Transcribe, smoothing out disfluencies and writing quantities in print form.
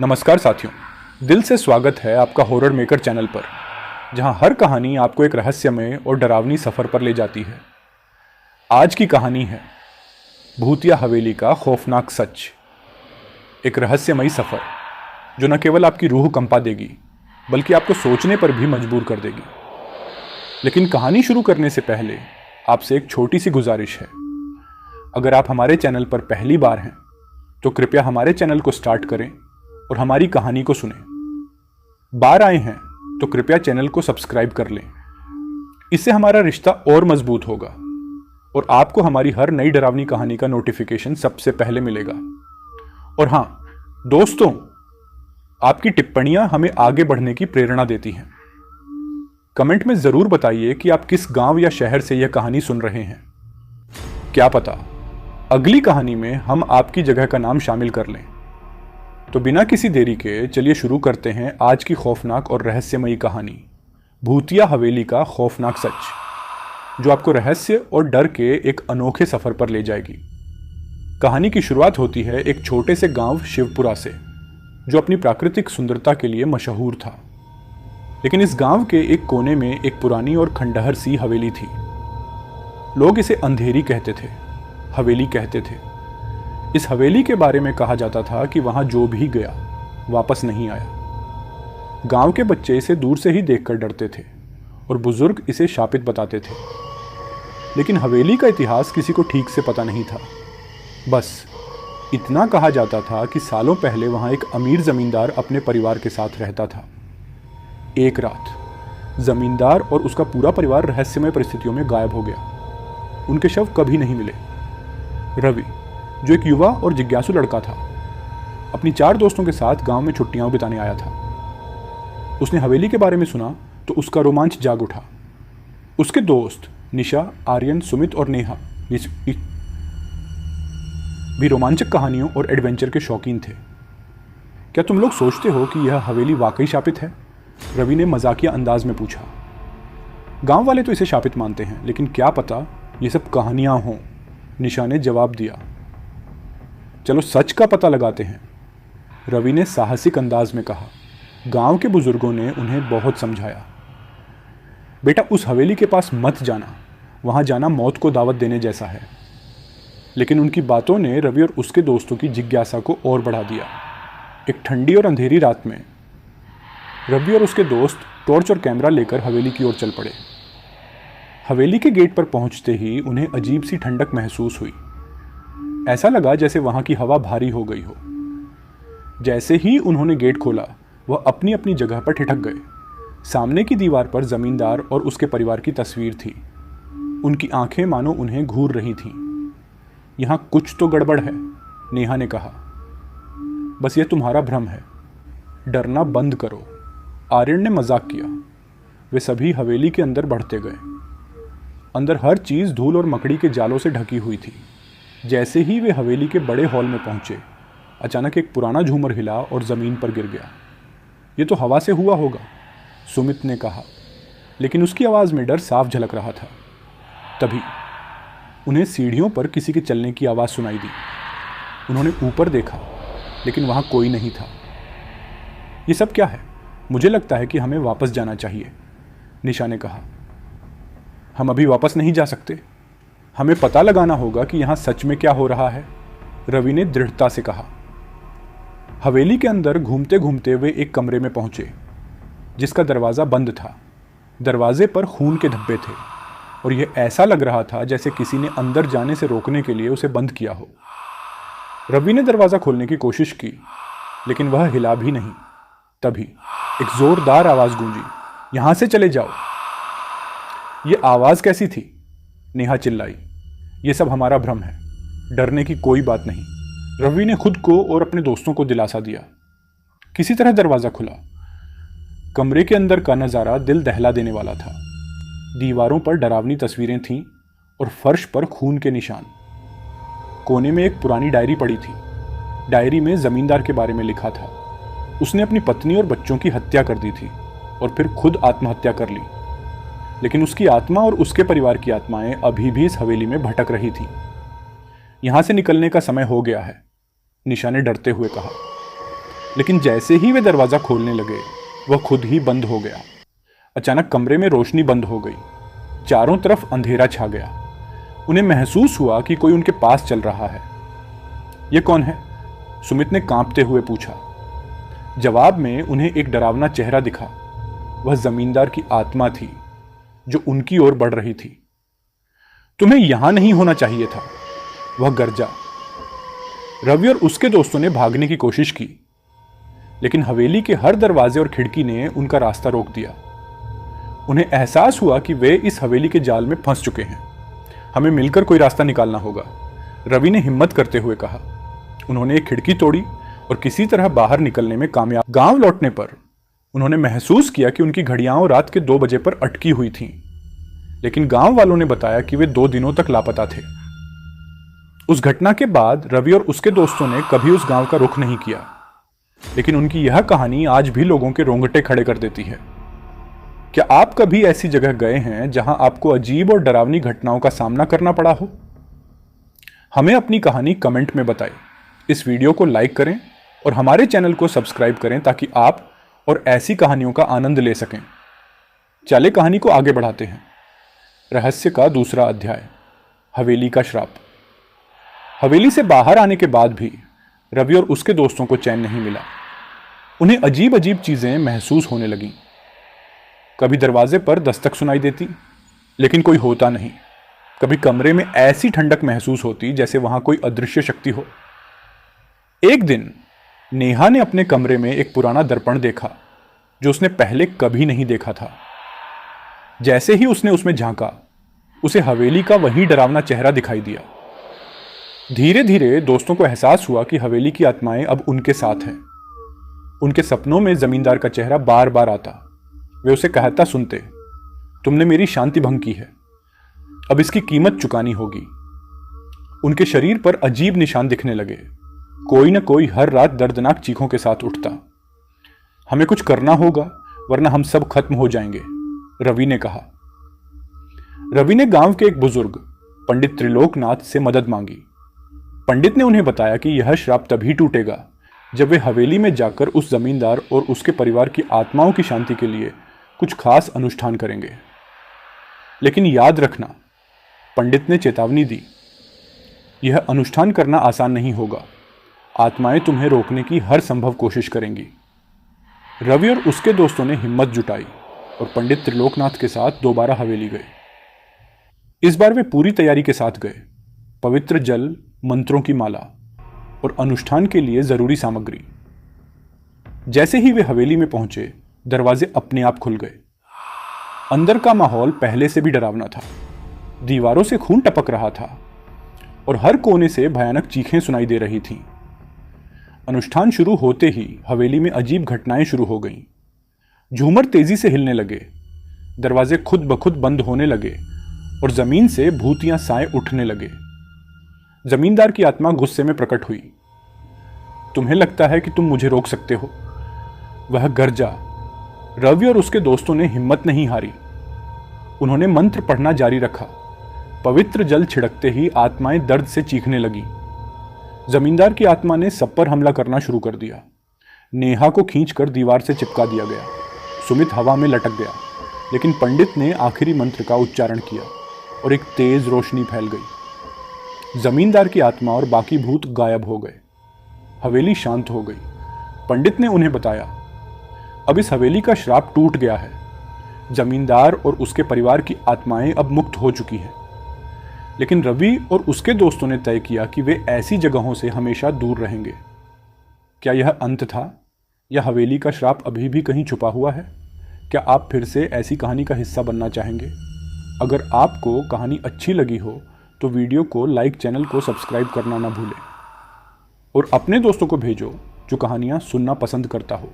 नमस्कार साथियों, दिल से स्वागत है आपका हॉरर मेकर चैनल पर, जहां हर कहानी आपको एक रहस्यमय और डरावनी सफ़र पर ले जाती है। आज की कहानी है भूतिया हवेली का खौफनाक सच। एक रहस्यमयी सफ़र जो न केवल आपकी रूह कंपा देगी बल्कि आपको सोचने पर भी मजबूर कर देगी। लेकिन कहानी शुरू करने से पहले आपसे एक छोटी सी गुजारिश है। अगर आप हमारे चैनल पर पहली बार हैं तो कृपया हमारे चैनल को स्टार्ट करें और हमारी कहानी को सुनें। बार आए हैं तो कृपया चैनल को सब्सक्राइब कर लें। इससे हमारा रिश्ता और मजबूत होगा और आपको हमारी हर नई डरावनी कहानी का नोटिफिकेशन सबसे पहले मिलेगा। और हाँ दोस्तों, आपकी टिप्पणियां हमें आगे बढ़ने की प्रेरणा देती हैं। कमेंट में जरूर बताइए कि आप किस गांव या शहर से यह कहानी सुन रहे हैं। क्या पता अगली कहानी में हम आपकी जगह का नाम शामिल कर लें। तो बिना किसी देरी के चलिए शुरू करते हैं आज की खौफनाक और रहस्यमयी कहानी, भूतिया हवेली का खौफनाक सच, जो आपको रहस्य और डर के एक अनोखे सफर पर ले जाएगी। कहानी की शुरुआत होती है एक छोटे से गांव शिवपुरा से, जो अपनी प्राकृतिक सुंदरता के लिए मशहूर था। लेकिन इस गांव के एक कोने में एक पुरानी और खंडहर सी हवेली थी। लोग इसे अंधेरी कहते थे, हवेली कहते थे। इस हवेली के बारे में कहा जाता था कि वहां जो भी गया वापस नहीं आया। गांव के बच्चे इसे दूर से ही देखकर डरते थे और बुजुर्ग इसे शापित बताते थे। लेकिन हवेली का इतिहास किसी को ठीक से पता नहीं था। बस इतना कहा जाता था कि सालों पहले वहां एक अमीर जमींदार अपने परिवार के साथ रहता था। एक रात जमींदार और उसका पूरा परिवार रहस्यमय परिस्थितियों में गायब हो गया। उनके शव कभी नहीं मिले। रवि, जो एक युवा और जिज्ञासु लड़का था, अपनी 4 दोस्तों के साथ गांव में छुट्टियां बिताने आया था। उसने हवेली के बारे में सुना तो उसका रोमांच जाग उठा। उसके दोस्त निशा, आर्यन, सुमित और नेहा भी रोमांचक कहानियों और एडवेंचर के शौकीन थे। क्या तुम लोग सोचते हो कि यह हवेली वाकई शापित है? रवि ने मजाकिया अंदाज में पूछा। गांव वाले तो इसे शापित मानते हैं, लेकिन क्या पता ये सब कहानियां हों, निशा ने जवाब दिया। चलो सच का पता लगाते हैं, रवि ने साहसिक अंदाज में कहा। गांव के बुजुर्गों ने उन्हें बहुत समझाया। बेटा, उस हवेली के पास मत जाना, वहां जाना मौत को दावत देने जैसा है। लेकिन उनकी बातों ने रवि और उसके दोस्तों की जिज्ञासा को और बढ़ा दिया। एक ठंडी और अंधेरी रात में रवि और उसके दोस्त टॉर्च और कैमरा लेकर हवेली की ओर चल पड़े। हवेली के गेट पर पहुंचते ही उन्हें अजीब सी ठंडक महसूस हुई। ऐसा लगा जैसे वहां की हवा भारी हो गई हो। जैसे ही उन्होंने गेट खोला, वह अपनी अपनी जगह पर ठिठक गए। सामने की दीवार पर जमींदार और उसके परिवार की तस्वीर थी। उनकी आंखें मानो उन्हें घूर रही थीं। यहां कुछ तो गड़बड़ है, नेहा ने कहा। बस ये तुम्हारा भ्रम है, डरना बंद करो, आर्यन ने मजाक किया। वे सभी हवेली के अंदर बढ़ते गए। अंदर हर चीज धूल और मकड़ी के जालों से ढकी हुई थी। जैसे ही वे हवेली के बड़े हॉल में पहुंचे, अचानक एक पुराना झूमर हिला और जमीन पर गिर गया। ये तो हवा से हुआ होगा, सुमित ने कहा, लेकिन उसकी आवाज़ में डर साफ झलक रहा था। तभी उन्हें सीढ़ियों पर किसी के चलने की आवाज़ सुनाई दी। उन्होंने ऊपर देखा, लेकिन वहां कोई नहीं था। ये सब क्या है? मुझे लगता है कि हमें वापस जाना चाहिए, निशा ने कहा। हम अभी वापस नहीं जा सकते, हमें पता लगाना होगा कि यहां सच में क्या हो रहा है, रवि ने दृढ़ता से कहा। हवेली के अंदर घूमते घूमते वे एक कमरे में पहुंचे, जिसका दरवाज़ा बंद था। दरवाजे पर खून के धब्बे थे और यह ऐसा लग रहा था जैसे किसी ने अंदर जाने से रोकने के लिए उसे बंद किया हो। रवि ने दरवाज़ा खोलने की कोशिश की, लेकिन वह हिला भी नहीं। तभी एक जोरदार आवाज़ गूंजी, यहां से चले जाओ। यह आवाज़ कैसी थी? नेहा चिल्लाई। ये सब हमारा भ्रम है, डरने की कोई बात नहीं, रवि ने खुद को और अपने दोस्तों को दिलासा दिया। किसी तरह दरवाज़ा खुला। कमरे के अंदर का नज़ारा दिल दहला देने वाला था। दीवारों पर डरावनी तस्वीरें थीं और फर्श पर खून के निशान। कोने में एक पुरानी डायरी पड़ी थी। डायरी में जमींदार के बारे में लिखा था। उसने अपनी पत्नी और बच्चों की हत्या कर दी थी और फिर खुद आत्महत्या कर ली। लेकिन उसकी आत्मा और उसके परिवार की आत्माएं अभी भी इस हवेली में भटक रही थी। यहां से निकलने का समय हो गया है, निशा ने डरते हुए कहा। लेकिन जैसे ही वे दरवाज़ा खोलने लगे वह खुद ही बंद हो गया। अचानक कमरे में रोशनी बंद हो गई, चारों तरफ अंधेरा छा गया। उन्हें महसूस हुआ कि कोई उनके पास चल रहा है। यह कौन है? सुमित ने कांपते हुए पूछा। जवाब में उन्हें एक डरावना चेहरा दिखा। वह जमींदार की आत्मा थी जो उनकी ओर बढ़ रही थी। तुम्हें यहां नहीं होना चाहिए था, वह गरजा। रवि और उसके दोस्तों ने भागने की कोशिश की, लेकिन हवेली के हर दरवाजे और खिड़की ने उनका रास्ता रोक दिया। उन्हें एहसास हुआ कि वे इस हवेली के जाल में फंस चुके हैं। हमें मिलकर कोई रास्ता निकालना होगा, रवि ने हिम्मत करते हुए कहा। उन्होंने एक खिड़की तोड़ी और किसी तरह बाहर निकलने में कामयाब। गांव लौटने पर उन्होंने महसूस किया कि उनकी घड़ियां रात के 2 बजे पर अटकी हुई थीं, लेकिन गांव वालों ने बताया कि वे 2 दिनों तक लापता थे। उस घटना के बाद रवि और उसके दोस्तों ने कभी उस गांव का रुख नहीं किया, लेकिन उनकी यह कहानी आज भी लोगों के रोंगटे खड़े कर देती है। क्या आप कभी ऐसी जगह गए हैं जहां आपको अजीब और डरावनी घटनाओं का सामना करना पड़ा हो? हमें अपनी कहानी कमेंट में बताएं। इस वीडियो को लाइक करें और हमारे चैनल को सब्सक्राइब करें ताकि आप और ऐसी कहानियों का आनंद ले सकें। चले कहानी को आगे बढ़ाते हैं। रहस्य का दूसरा अध्याय, हवेली का श्राप। हवेली से बाहर आने के बाद भी रवि और उसके दोस्तों को चैन नहीं मिला। उन्हें अजीब अजीब चीजें महसूस होने लगीं। कभी दरवाजे पर दस्तक सुनाई देती, लेकिन कोई होता नहीं। कभी कमरे में ऐसी ठंडक महसूस होती जैसे वहां कोई अदृश्य शक्ति हो। एक दिन नेहा ने अपने कमरे में एक पुराना दर्पण देखा जो उसने पहले कभी नहीं देखा था। जैसे ही उसने उसमें झांका, उसे हवेली का वही डरावना चेहरा दिखाई दिया। धीरे धीरे दोस्तों को एहसास हुआ कि हवेली की आत्माएं अब उनके साथ हैं। उनके सपनों में जमींदार का चेहरा बार बार आता। वे उसे कहता सुनते, तुमने मेरी शांति भंग की है, अब इसकी कीमत चुकानी होगी। उनके शरीर पर अजीब निशान दिखने लगे। कोई न कोई हर रात दर्दनाक चीखों के साथ उठता। हमें कुछ करना होगा वरना हम सब खत्म हो जाएंगे, रवि ने कहा। रवि ने गांव के एक बुजुर्ग पंडित त्रिलोकनाथ से मदद मांगी। पंडित ने उन्हें बताया कि यह श्राप तभी टूटेगा जब वे हवेली में जाकर उस जमींदार और उसके परिवार की आत्माओं की शांति के लिए कुछ खास अनुष्ठान करेंगे। लेकिन याद रखना, पंडित ने चेतावनी दी, यह अनुष्ठान करना आसान नहीं होगा। आत्माएं तुम्हें रोकने की हर संभव कोशिश करेंगी। रवि और उसके दोस्तों ने हिम्मत जुटाई और पंडित त्रिलोकनाथ के साथ दोबारा हवेली गए। इस बार वे पूरी तैयारी के साथ गए। पवित्र जल, मंत्रों की माला और अनुष्ठान के लिए जरूरी सामग्री। जैसे ही वे हवेली में पहुंचे, दरवाजे अपने आप खुल गए। अंदर का माहौल पहले से भी डरावना था। दीवारों से खून टपक रहा था और हर कोने से भयानक चीखें सुनाई दे रही थीं। अनुष्ठान शुरू होते ही हवेली में अजीब घटनाएं शुरू हो गईं। झूमर तेजी से हिलने लगे, दरवाजे खुद ब खुद बंद होने लगे और जमीन से भूतियां साए उठने लगे। जमींदार की आत्मा गुस्से में प्रकट हुई। तुम्हें लगता है कि तुम मुझे रोक सकते हो, वह गरजा। रवि और उसके दोस्तों ने हिम्मत नहीं हारी। उन्होंने मंत्र पढ़ना जारी रखा। पवित्र जल छिड़कते ही आत्माएं दर्द से चीखने लगी। जमींदार की आत्मा ने सब पर हमला करना शुरू कर दिया। नेहा को खींचकर दीवार से चिपका दिया गया। सुमित हवा में लटक गया, लेकिन पंडित ने आखिरी मंत्र का उच्चारण किया और एक तेज रोशनी फैल गई। जमींदार की आत्मा और बाकी भूत गायब हो गए। हवेली शांत हो गई। पंडित ने उन्हें बताया, अब इस हवेली का श्राप टूट गया है। जमींदार और उसके परिवार की आत्माएं अब मुक्त हो चुकी हैं। लेकिन रवि और उसके दोस्तों ने तय किया कि वे ऐसी जगहों से हमेशा दूर रहेंगे। क्या यह अंत था या हवेली का श्राप अभी भी कहीं छुपा हुआ है? क्या आप फिर से ऐसी कहानी का हिस्सा बनना चाहेंगे? अगर आपको कहानी अच्छी लगी हो तो वीडियो को लाइक, चैनल को सब्सक्राइब करना ना भूलें और अपने दोस्तों को भेजो जो कहानियाँ सुनना पसंद करता हो।